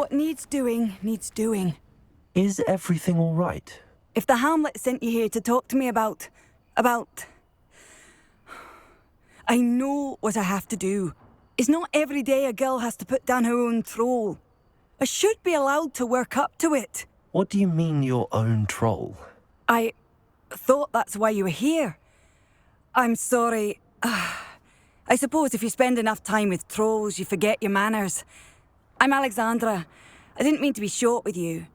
What needs doing, needs doing. Is everything all right? If the Hamlet sent you here to talk to me about... I know what I have to do. It's not every day a girl has to put down her own troll. I should be allowed to work up to it. What do you mean, your own troll? I thought that's why you were here. I'm sorry. I suppose if you spend enough time with trolls, you forget your manners. I'm Alexandra. I didn't mean to be short with you.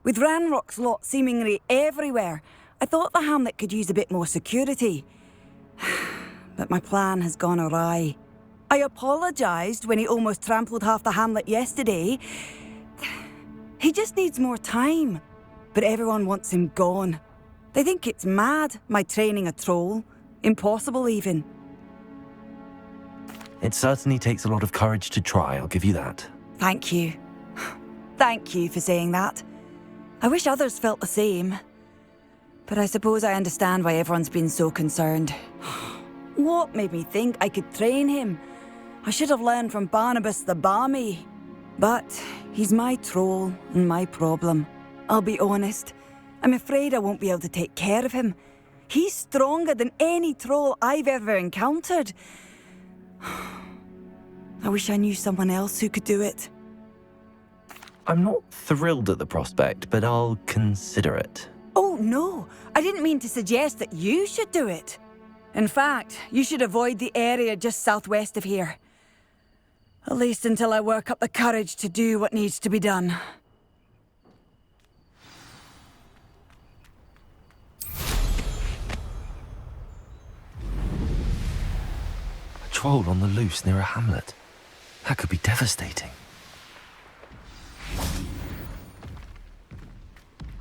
With Ranrock's lot seemingly everywhere, I thought the Hamlet could use a bit more security. But my plan has gone awry. I apologised when he almost trampled half the Hamlet yesterday. He just needs more time. But everyone wants him gone. They think it's mad, my training a troll. Impossible, even. It certainly takes a lot of courage to try, I'll give you that. Thank you. Thank you for saying that. I wish others felt the same. But I suppose I understand why everyone's been so concerned. What made me think I could train him? I should have learned from Barnabas the Barmy. But he's my troll and my problem. I'll be honest. I'm afraid I won't be able to take care of him. He's stronger than any troll I've ever encountered. I wish I knew someone else who could do it. I'm not thrilled at the prospect, but I'll consider it. Oh, no. I didn't mean to suggest that you should do it. In fact, you should avoid the area just southwest of here. At least until I work up the courage to do what needs to be done. A troll on the loose near a hamlet. That could be devastating.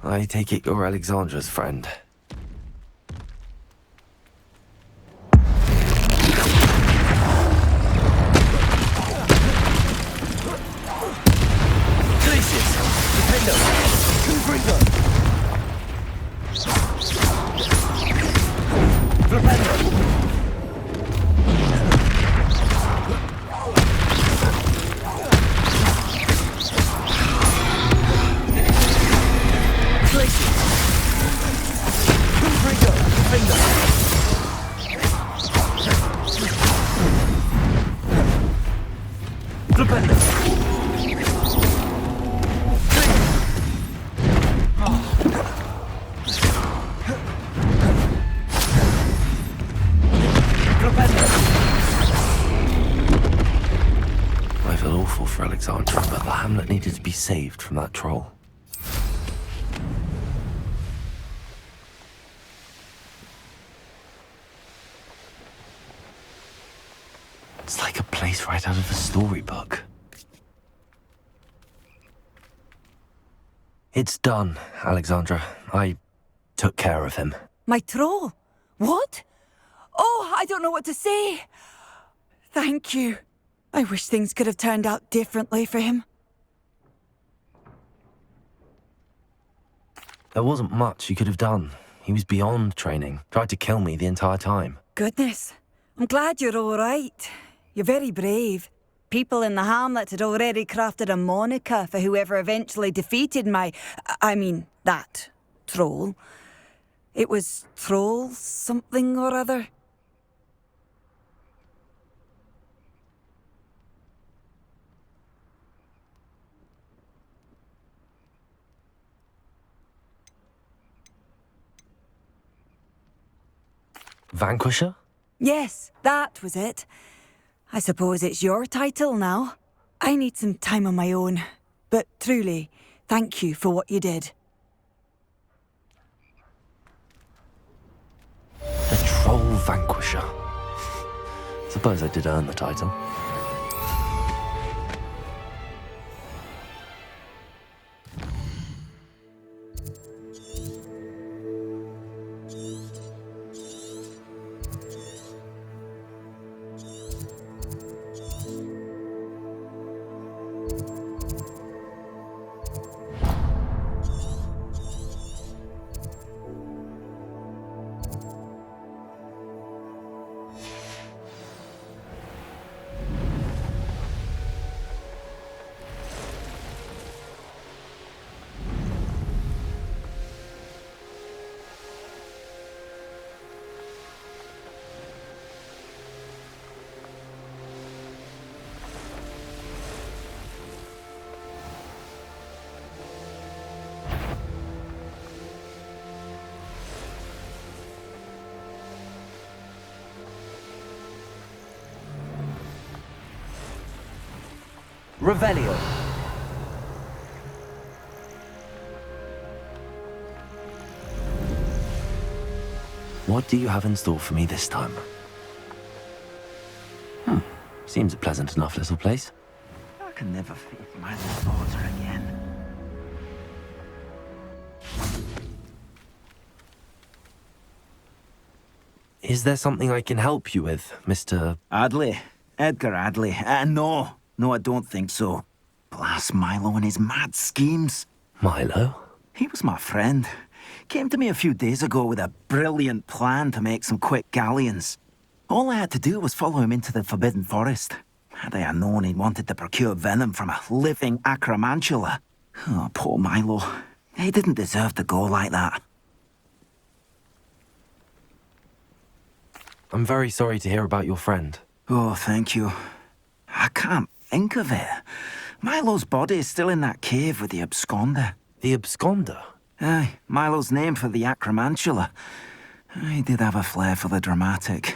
I take it you're Alexandra's friend. I feel awful for Alexandra, but the hamlet needed to be saved from that troll. It's like a place right out of a storybook. It's done, Alexandra. I took care of him. My troll? What? Oh, I don't know what to say. Thank you. I wish things could have turned out differently for him. There wasn't much you could have done. He was beyond training. Tried to kill me the entire time. Goodness. I'm glad you're all right. You're very brave. People in the hamlet had already crafted a moniker for whoever eventually defeated that troll. It was Troll something or other. Vanquisher? Yes, that was it. I suppose it's your title now. I need some time on my own. But truly, thank you for what you did. The Troll Vanquisher. Suppose I did earn the title. Revelio. What do you have in store for me this time? Seems a pleasant enough little place. I can never face Milo's order again. Is there something I can help you with, Mr. Adley. Edgar Adley. No, I don't think so. Blast Milo and his mad schemes. Milo? He was my friend. Came to me a few days ago with a brilliant plan to make some quick galleons. All I had to do was follow him into the Forbidden Forest. Had I known he wanted to procure venom from a living acromantula. Oh, poor Milo. He didn't deserve to go like that. I'm very sorry to hear about your friend. Oh, thank you. I can't think of it. Milo's body is still in that cave with the absconder. The absconder? Aye, Milo's name for the acromantula. He did have a flair for the dramatic.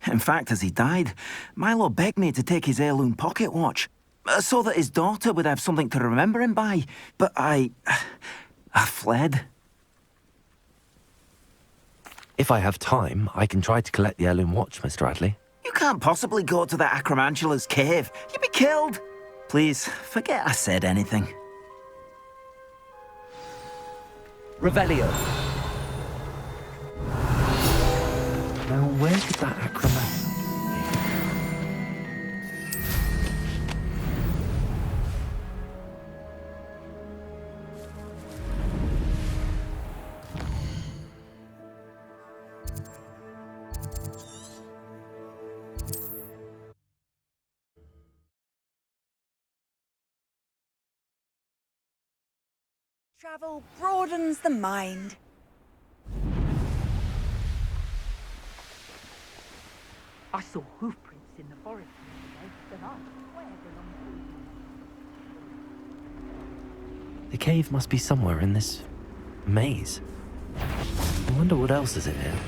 In fact, as he died, Milo begged me to take his heirloom pocket watch, so that his daughter would have something to remember him by. But I fled. If I have time, I can try to collect the heirloom watch, Mr. Adley. You can't possibly go to the acromantula's cave. You'd be killed. Please, forget I said anything. Revelio. Now, where did that acromancer... Travel broadens the mind. I saw hoofprints in the forest yesterday that I swear belong to you. The cave must be somewhere in this maze. I wonder what else is in here.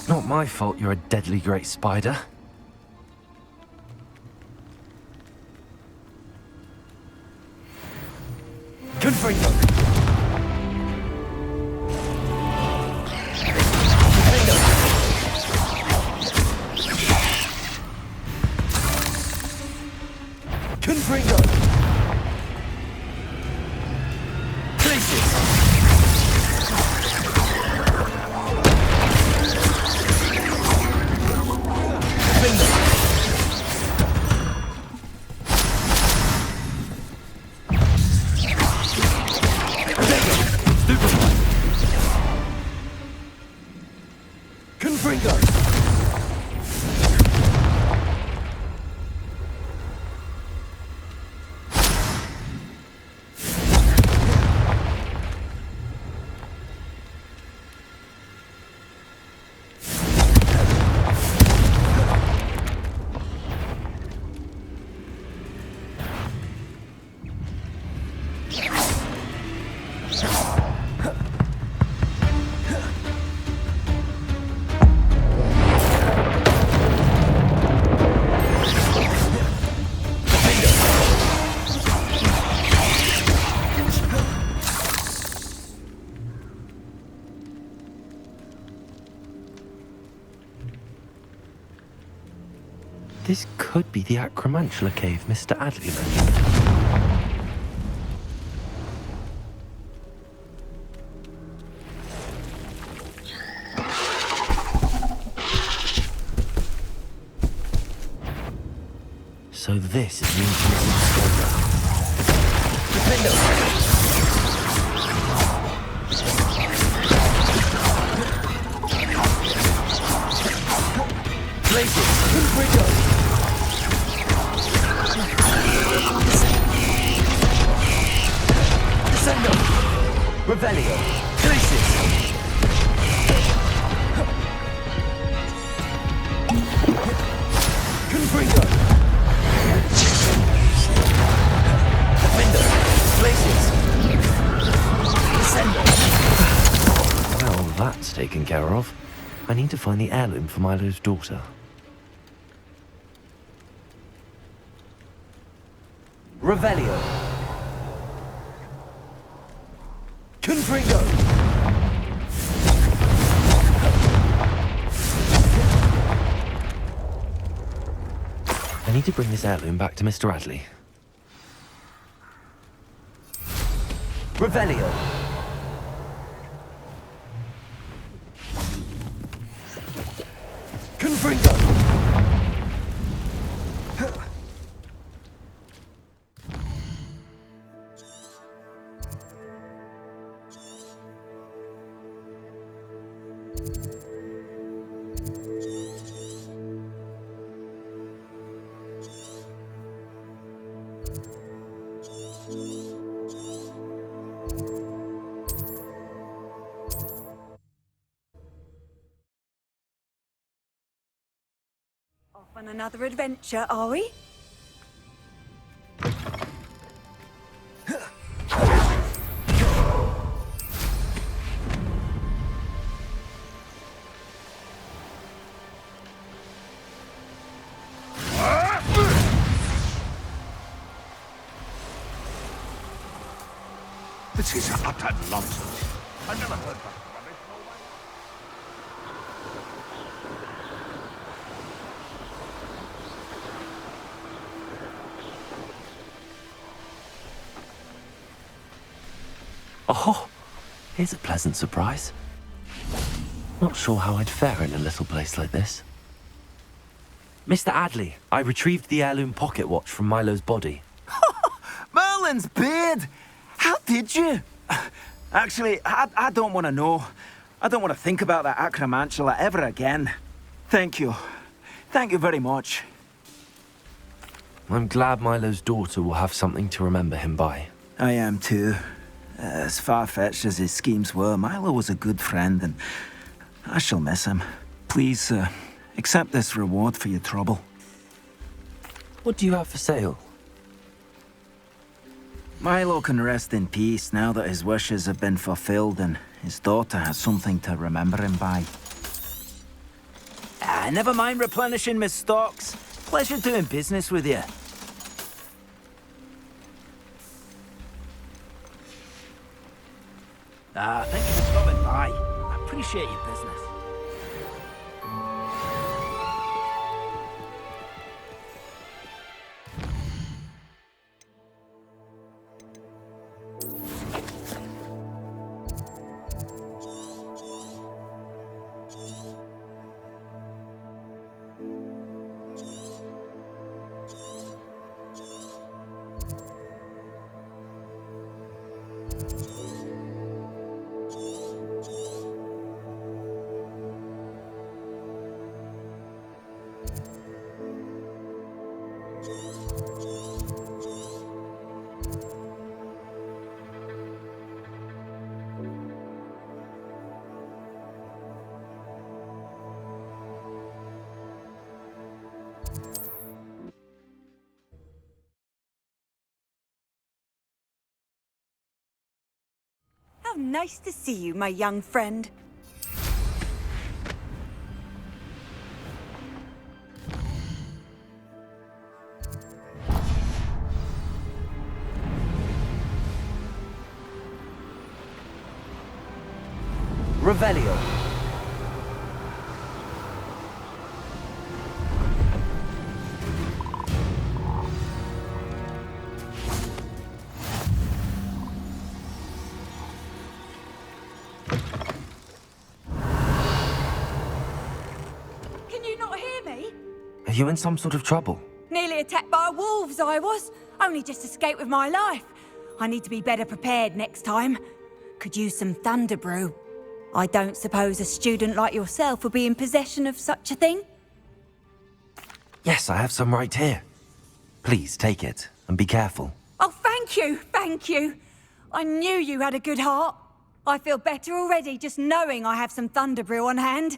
Not my fault you're a deadly great spider. Confringo. Confringo. Places. This could be the acromantula cave Mr. Adley mentioned. So this is the infamous absconder. Confringo! Descendo! Revelio! Glacis! Confringo! Defendo! Glacis! Descendo! Well, that's taken care of. I need to find the heirloom for Milo's daughter. Revelio! Confringo! I need to bring this heirloom back to Mr. Adley. Revelio! Confringo! Off on another adventure, are we? This is utter nonsense. I've never heard that rubbish in all my life. Oh, here's a pleasant surprise. Not sure how I'd fare in a little place like this. Mr. Adley, I retrieved the heirloom pocket watch from Milo's body. Merlin's beard! How did you? Actually, I don't want to know. I don't want to think about that acromantula ever again. Thank you. Thank you very much. I'm glad Milo's daughter will have something to remember him by. I am too. As far-fetched as his schemes were, Milo was a good friend, and I shall miss him. Please, accept this reward for your trouble. What do you have for sale? Milo can rest in peace now that his wishes have been fulfilled and his daughter has something to remember him by. Never mind replenishing my stocks. Pleasure doing business with you. Thank you for stopping by. I appreciate your business. How nice to see you, my young friend. Revelio. Can you not hear me? Are you in some sort of trouble? Nearly attacked by wolves, I was. Only just escaped with my life. I need to be better prepared next time. Could use some thunder brew. I don't suppose a student like yourself would be in possession of such a thing? Yes, I have some right here. Please take it and be careful. Oh, thank you. I knew you had a good heart. I feel better already just knowing I have some Thunderbrew on hand.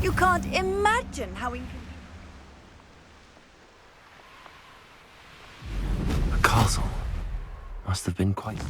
You can't imagine how inconvenient. A castle. Must have been quite...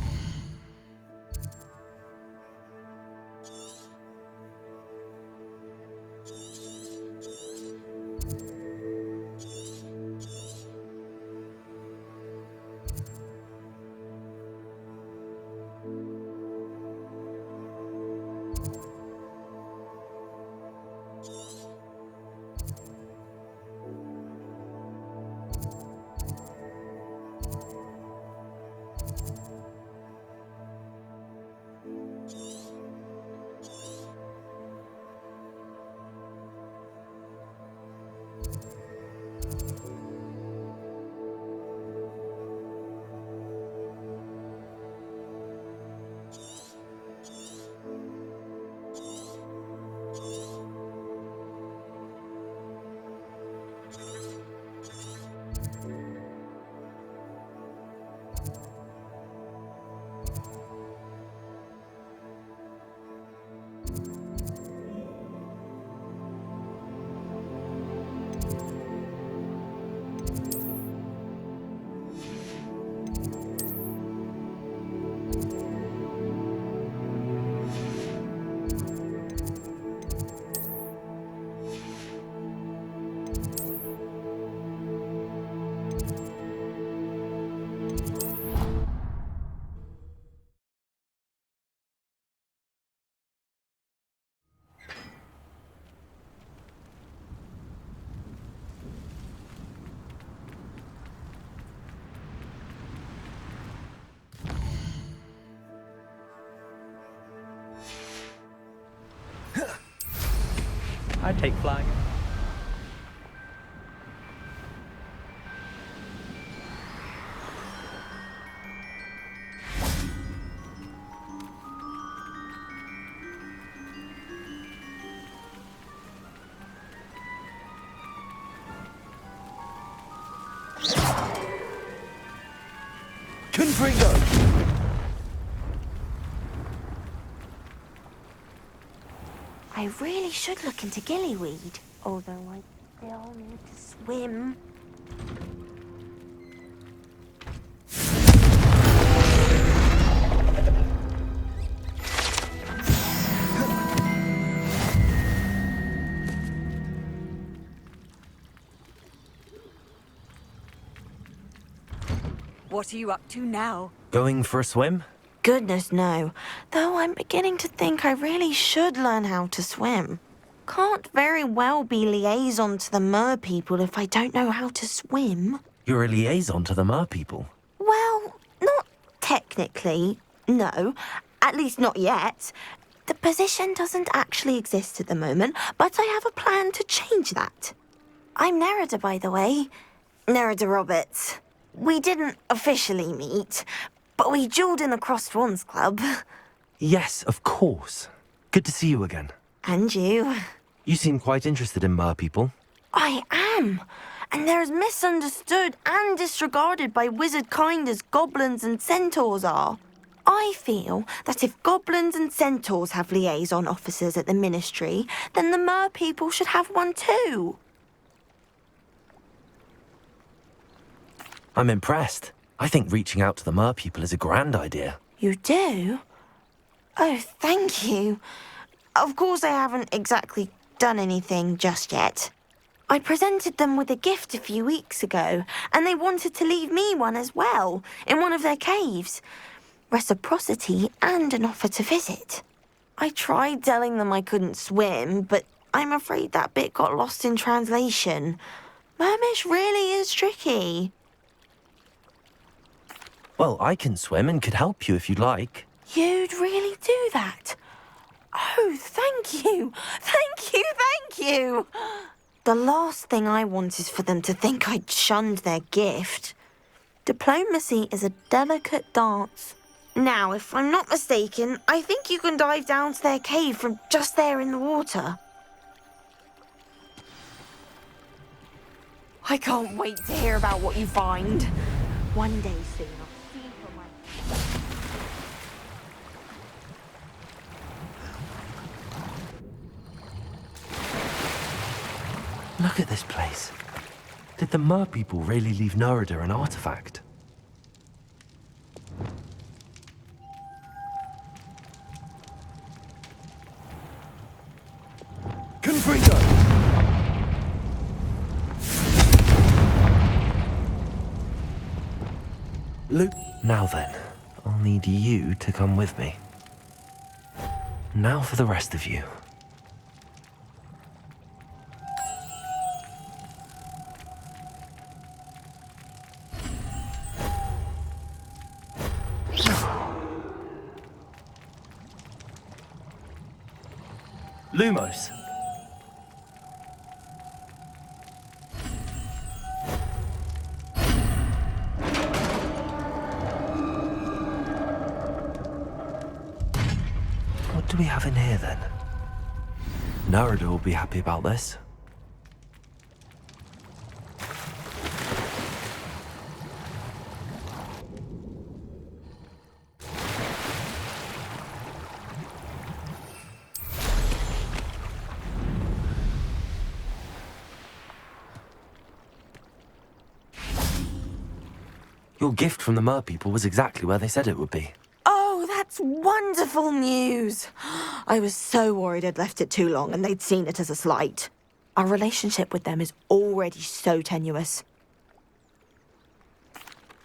I take flying. Confringo! I really should look into gillyweed, although I still need to swim. What are you up to now? Going for a swim? Goodness, no. Though I'm beginning to think I really should learn how to swim. Can't very well be liaison to the mer people if I don't know how to swim. You're a liaison to the mer people. Well, not technically, no. At least not yet. The position doesn't actually exist at the moment, but I have a plan to change that. I'm Nerida, by the way. Nerida Roberts. We didn't officially meet, but we duelled in the Crossed Swans Club. Yes, of course. Good to see you again. And you. You seem quite interested in mer people. I am. and they're as misunderstood and disregarded by wizard kind as goblins and centaurs are. I feel that if goblins and centaurs have liaison officers at the Ministry, then the mer people should have one too. I'm impressed. I think reaching out to the mer people is a grand idea. You do? Oh, thank you. Of course, I haven't exactly done anything just yet. I presented them with a gift a few weeks ago, and they wanted to leave me one as well, in one of their caves. Reciprocity and an offer to visit. I tried telling them I couldn't swim, but I'm afraid that bit got lost in translation. Mermish really is tricky. Well, I can swim and could help you if you'd like. You'd really do that? Oh, thank you! Thank you, thank you! The last thing I want is for them to think I'd shunned their gift. Diplomacy is a delicate dance. Now, if I'm not mistaken, I think you can dive down to their cave from just there in the water. I can't wait to hear about what you find. One day soon, I'll see for myself. Look at this place. Did the mer people really leave Nerida an artifact? Confringo! Luke. Now then, I'll need you to come with me. Now for the rest of you. Lumos. What do we have in here then? Nerida will be happy about this. Your gift from the mer people was exactly where they said it would be. Oh, that's wonderful news. I was so worried I'd left it too long and they'd seen it as a slight. Our relationship with them is already so tenuous.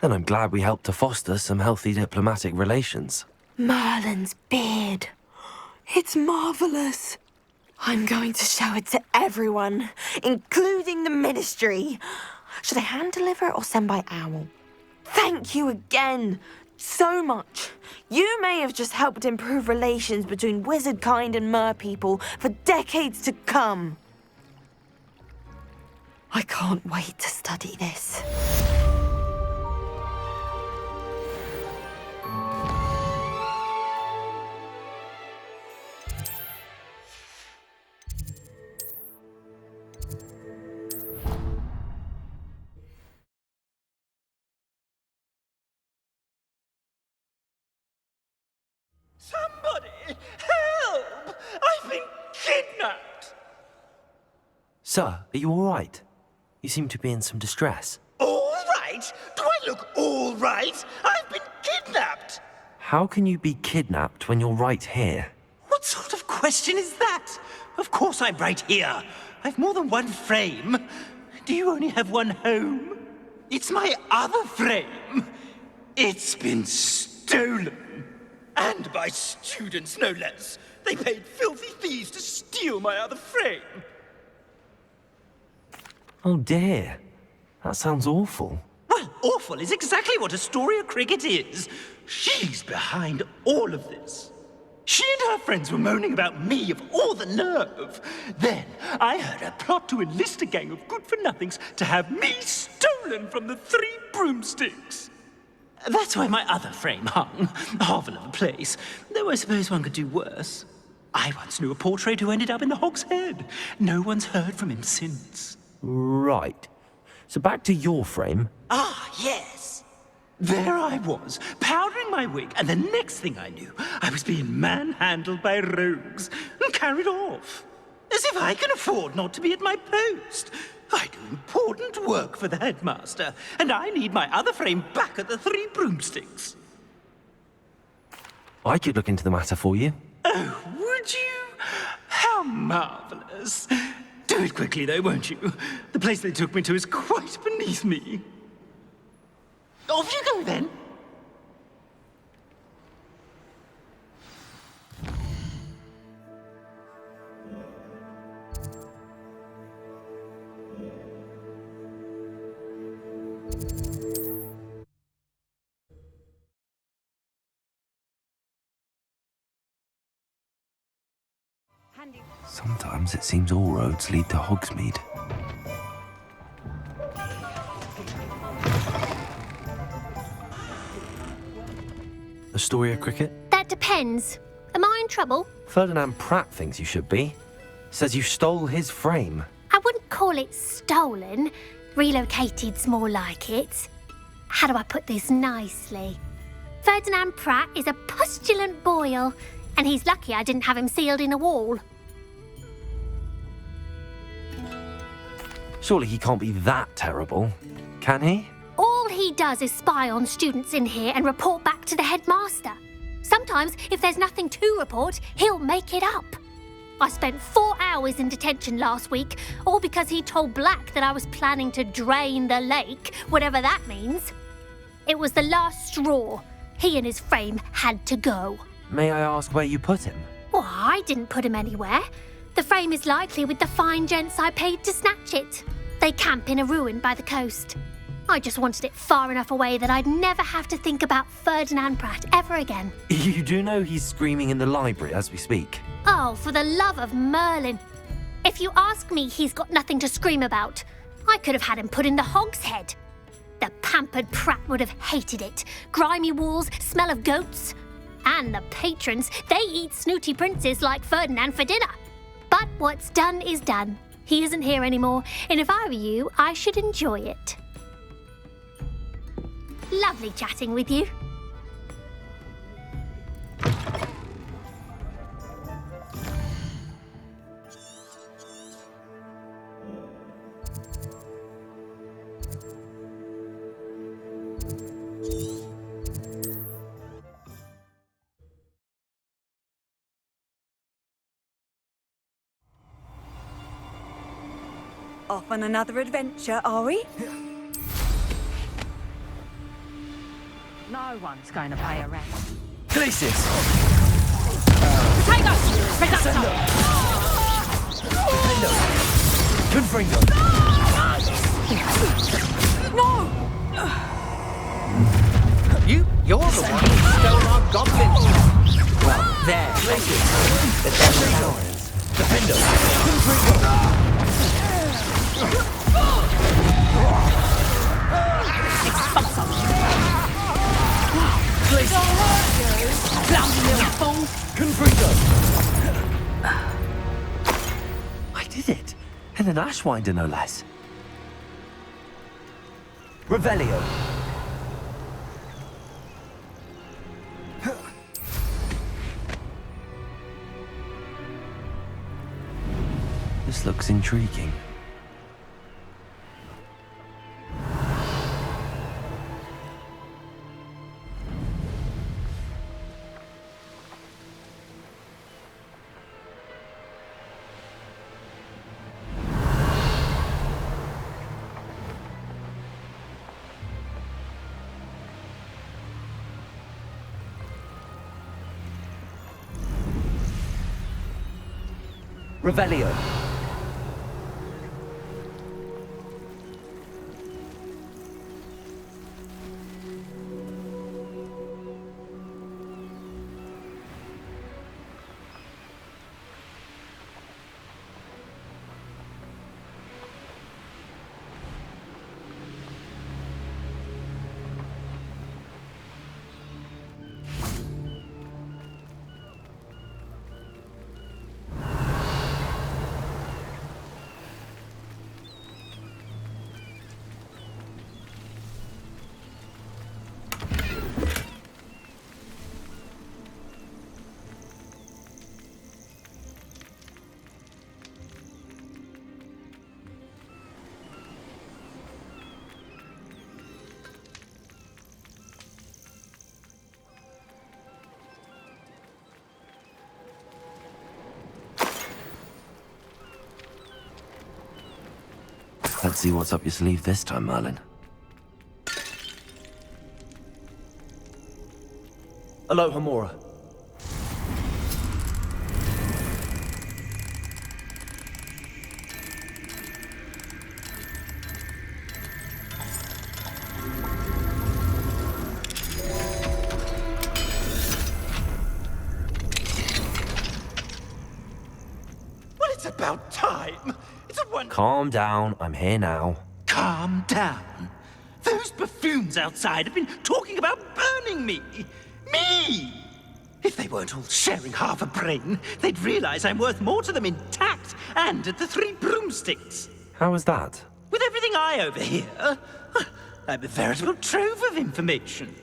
Then I'm glad we helped to foster some healthy diplomatic relations. Merlin's beard. It's marvelous. I'm going to show it to everyone, including the Ministry. Should I hand deliver it or send by owl? Thank you again, so much. You may have just helped improve relations between wizard kind and mer people for decades to come. I can't wait to study this. Somebody! Help! I've been kidnapped! Sir, are you all right? You seem to be in some distress. All right? Do I look all right? I've been kidnapped! How can you be kidnapped when you're right here? What sort of question is that? Of course I'm right here. I've more than one frame. Do you only have one home? It's my other frame. It's been stolen. And by students, no less. They paid filthy thieves to steal my other frame. Oh dear. That sounds awful. Well, awful is exactly what Astoria Cricket is. She's behind all of this. She and her friends were moaning about me, of all the nerve. Then I heard her plot to enlist a gang of good-for-nothings to have me stolen from the Three Broomsticks. That's where my other frame hung. A hovel of a place. Though I suppose one could do worse. I once knew a portrait who ended up in the Hog's Head. No one's heard from him since. Right. So back to your frame. Ah, yes. There I was, powdering my wig, and the next thing I knew, I was being manhandled by rogues and carried off. As if I can afford not to be at my post. I do important work for the headmaster, and I need my other frame back at the Three Broomsticks. I could look into the matter for you. Oh, would you? How marvelous. Do it quickly, though, won't you? The place they took me to is quite beneath me. Off you go, then. Sometimes it seems all roads lead to Hogsmeade. Astoria Cricket? That depends. Am I in trouble? Ferdinand Pratt thinks you should be. Says you stole his frame. I wouldn't call it stolen. Relocated's more like it. How do I put this nicely? Ferdinand Pratt is a pustulant boil, and he's lucky I didn't have him sealed in a wall. Surely he can't be that terrible, can he? All he does is spy on students in here and report back to the headmaster. Sometimes, if there's nothing to report, he'll make it up. I spent 4 hours in detention last week, all because he told Black that I was planning to drain the lake, whatever that means. It was the last straw. He and his frame had to go. May I ask where you put him? Well, I didn't put him anywhere. The frame is likely with the fine gents I paid to snatch it. They camp in a ruin by the coast. I just wanted it far enough away that I'd never have to think about Ferdinand Pratt ever again. You do know he's screaming in the library as we speak. Oh, for the love of Merlin. If you ask me, he's got nothing to scream about. I could have had him put in the hogshead. The pampered Pratt would have hated it. Grimy walls, smell of goats. And the patrons, they eat snooty princes like Ferdinand for dinner. But what's done is done. He isn't here anymore, and if I were you, I should enjoy it. Lovely chatting with you. Off on another adventure, are we? No one's going to pay a rent. Glacis! Potatoes! Potatoes! Confringo! No! You're the one who stole our goblin. Well, there. Glacis! The Lions. Defender! Confringo! I did it. And an Ashwinder, no less. Revelio. This looks intriguing. Revelio. Let's see what's up your sleeve this time, Merlin. Aloha, Mora. Well, it's about time. It's a one. Calm down, I'm here now. Calm down. Those buffoons outside have been talking about burning me. Me! If they weren't all sharing half a brain, they'd realize I'm worth more to them intact and at the Three Broomsticks. How was that? With everything I overhear, I'm a veritable trove of information.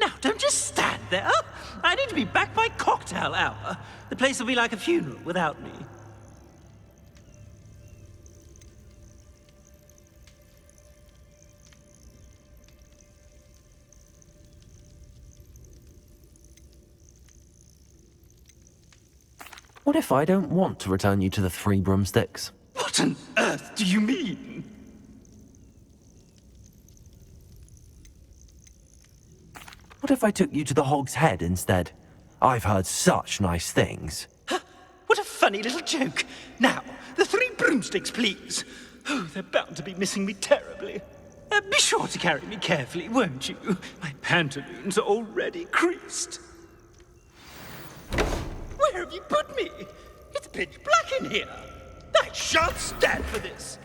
Now, don't just stand there. I need to be back by cocktail hour. The place will be like a funeral without me. What if I don't want to return you to the Three Broomsticks? What on earth do you mean? What if I took you to the Hog's Head instead? I've heard such nice things. What a funny little joke. Now, the Three Broomsticks, please. Oh, they're bound to be missing me terribly. Be sure to carry me carefully, won't you? My pantaloons are already creased. Where have you put me? It's pitch black in here. I shan't stand for this.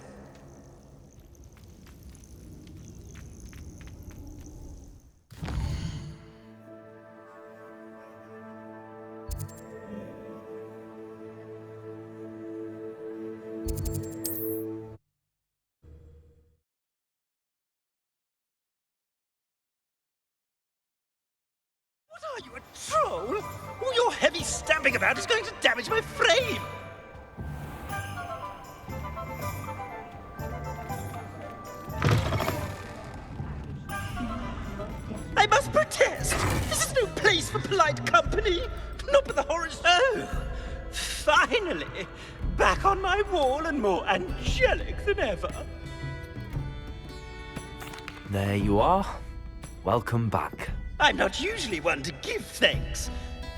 What are you, a troll? All your heavy stamping about is going to damage my frame. I must protest. This is no place for polite company. Not with the horrors. Oh, finally. Back on my wall and more angelic than ever. There you are. Welcome back. I'm not usually one to give thanks.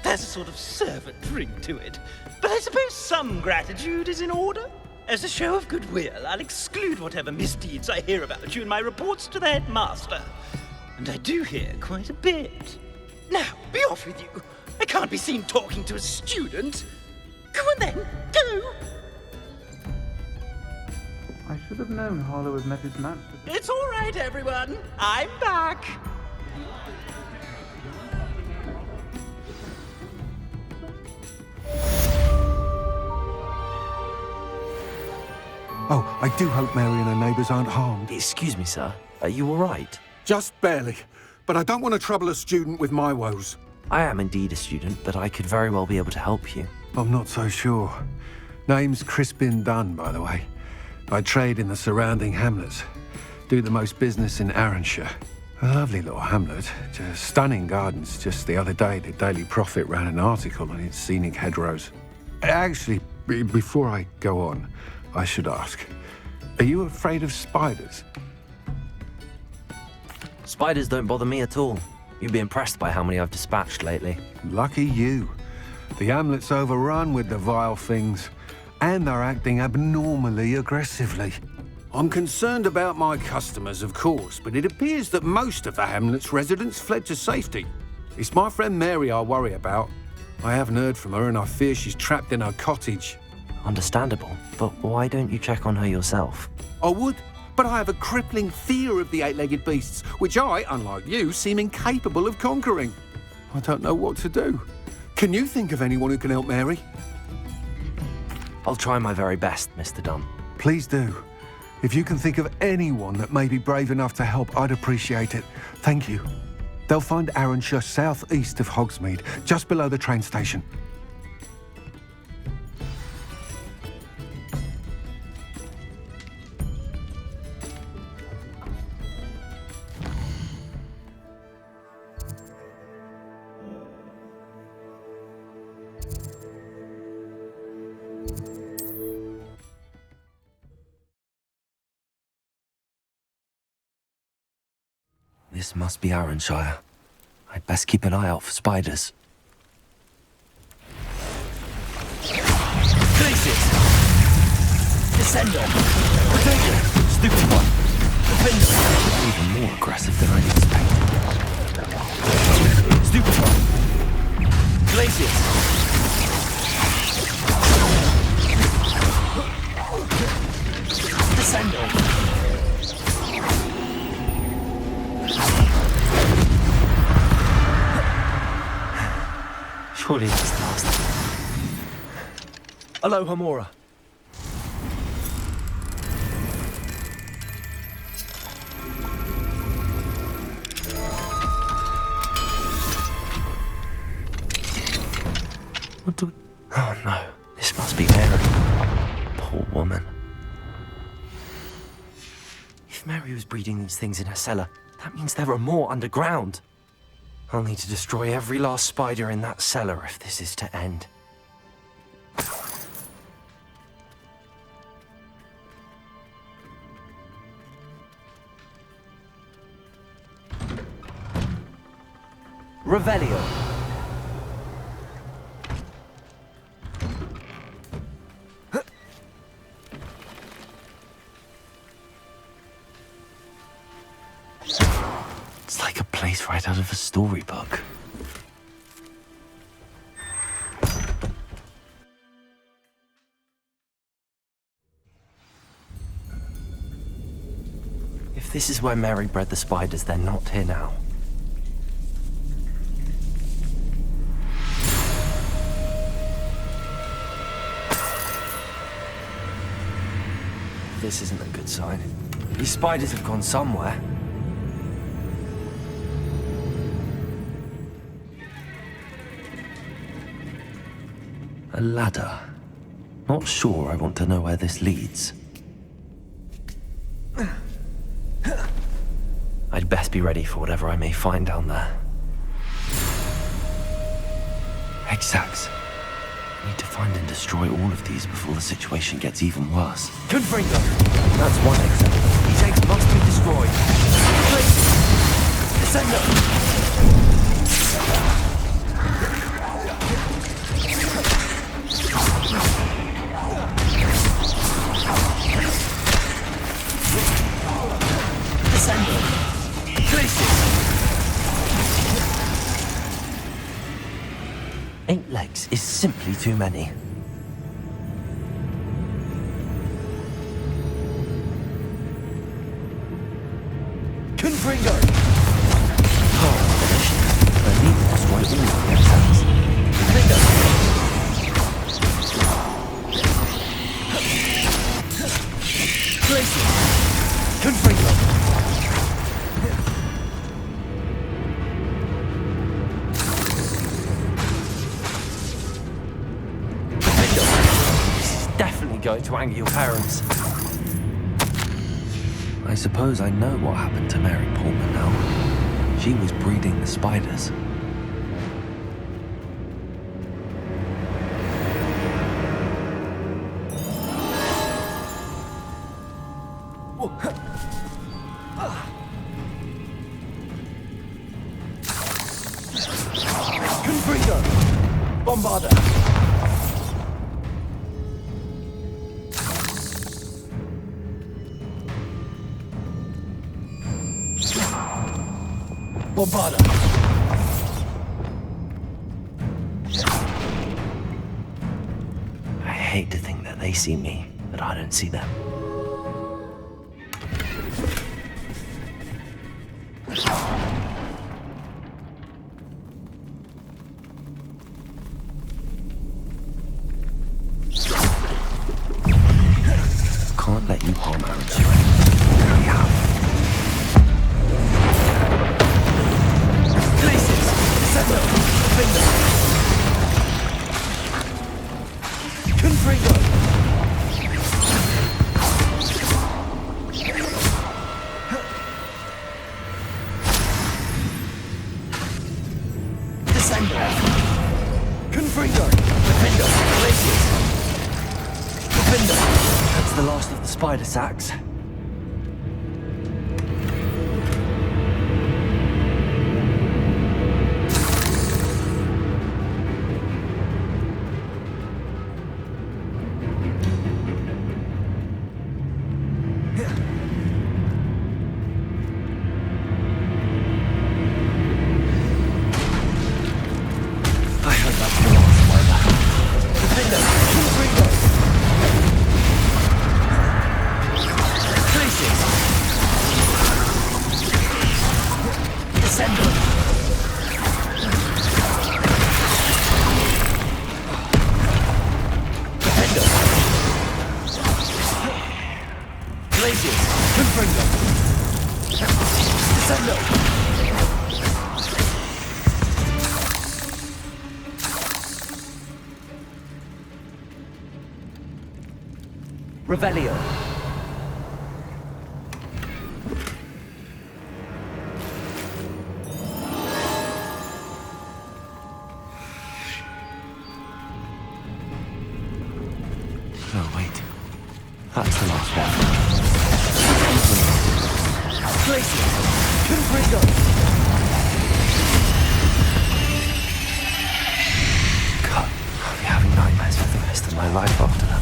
There's a sort of servant ring to it. But I suppose some gratitude is in order. As a show of goodwill, I'll exclude whatever misdeeds I hear about you in my reports to the headmaster. And I do hear quite a bit. Now, be off with you. I can't be seen talking to a student. Go on then, go! I should have known Harlow had met his match. It's all right, everyone. I'm back. Oh, I do hope Mary and her neighbours aren't harmed. Excuse me, sir. Are you all right? Just barely. But I don't want to trouble a student with my woes. I am indeed a student, but I could very well be able to help you. I'm not so sure. Name's Crispin Dunn, by the way. I trade in the surrounding hamlets. Do the most business in Arranshire. A lovely little hamlet. Just stunning gardens. Just the other day, the Daily Prophet ran an article on its scenic hedgerows. Actually, before I go on, I should ask, are you afraid of spiders? Spiders don't bother me at all. You'd be impressed by how many I've dispatched lately. Lucky you. The hamlet's overrun with the vile things, and they're acting abnormally aggressively. I'm concerned about my customers, of course, but it appears that most of the hamlet's residents fled to safety. It's my friend Mary I worry about. I haven't heard from her, and I fear she's trapped in her cottage. Understandable, but why don't you check on her yourself? I would, but I have a crippling fear of the eight-legged beasts, which I, unlike you, seem incapable of conquering. I don't know what to do. Can you think of anyone who can help Mary? I'll try my very best, Mr. Dunn. Please do. If you can think of anyone that may be brave enough to help, I'd appreciate it. Thank you. They'll find Arranshire southeast of Hogsmeade, just below the train station. This must be Arranshire. I'd best keep an eye out for spiders. Glaciers! Descendo! Potato! Stupid one! Defender! Even more aggressive than I'd expected. Stupid one! Glaciers! Descendo! Surely that's the last. Aloha Mora. What do we... Oh no, this must be Mary. Poor woman. If Mary was breeding these things in her cellar, that means there are more underground. I'll need to destroy every last spider in that cellar if this is to end. Revelio. It's like a place right out of a storybook. If this is where Mary bred the spiders, they're not here now. This isn't a good sign. These spiders have gone somewhere. A ladder. Not sure I want to know where this leads. I'd best be ready for whatever I may find down there. Exacts. I need to find and destroy all of these before the situation gets even worse. Confringo. That's one exit. These eggs must be destroyed. Descendo. Eight legs is simply too many. Confringo. Oh, finished. I need to destroy all of their cells. Confringo. Glacier. Confringo. Definitely going to anger your parents. I suppose I know what happened to Mary Pullman now. She was breeding the spiders. Confringo. Bombarda. Bombarda. I hate to think that they see me, but I don't see them. Can't let you harm Arranshire. There we have. Glaciers. Descendo. Defender. Confringo. Descendo. Confringo. Defender. Glaciers. Defender. That's the last of the spider sacks. Glaciers. Confringo. Descendo. Revelio. Oh, wait. That's the last one. Glaciers. Confringo. God, I'll be having nightmares for the rest of my life after that.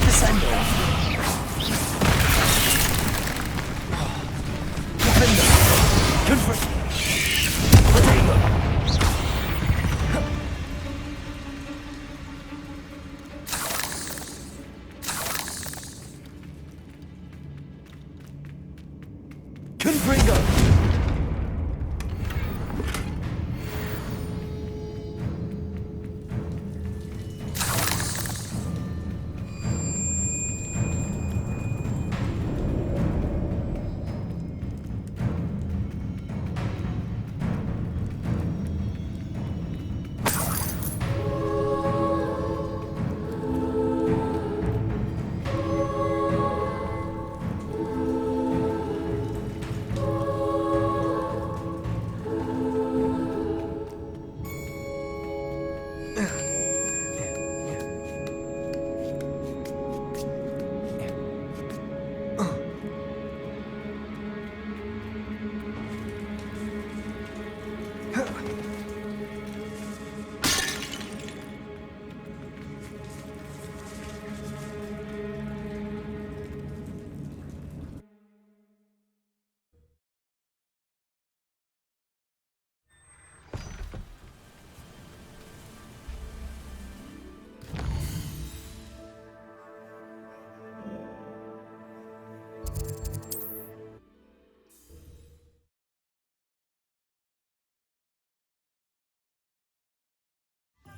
Descendo. Defendo. Confringo. Potato. Confringo.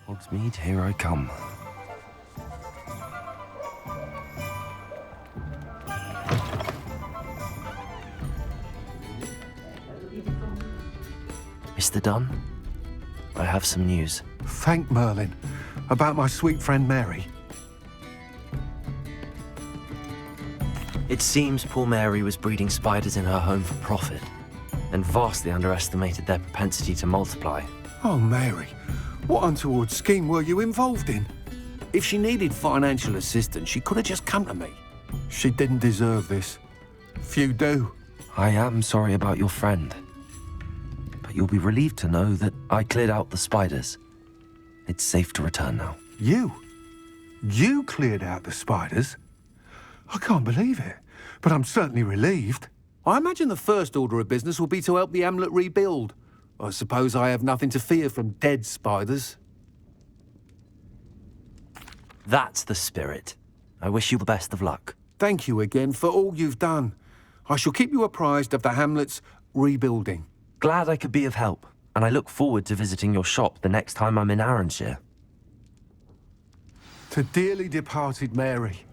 Hogsmeade, here I come. Mr. Dunn, I have some news. Thank Merlin. About my sweet friend Mary. It seems poor Mary was breeding spiders in her home for profit, and vastly underestimated their propensity to multiply. Oh, Mary. What untoward scheme were you involved in? If she needed financial assistance, she could have just come to me. She didn't deserve this. Few do. I am sorry about your friend, but you'll be relieved to know that I cleared out the spiders. It's safe to return now. You? You cleared out the spiders? I can't believe it, but I'm certainly relieved. I imagine the first order of business will be to help the amulet rebuild. I suppose I have nothing to fear from dead spiders. That's the spirit. I wish you the best of luck. Thank you again for all you've done. I shall keep you apprised of the hamlet's rebuilding. Glad I could be of help, and I look forward to visiting your shop the next time I'm in Arranshire. To dearly departed Mary,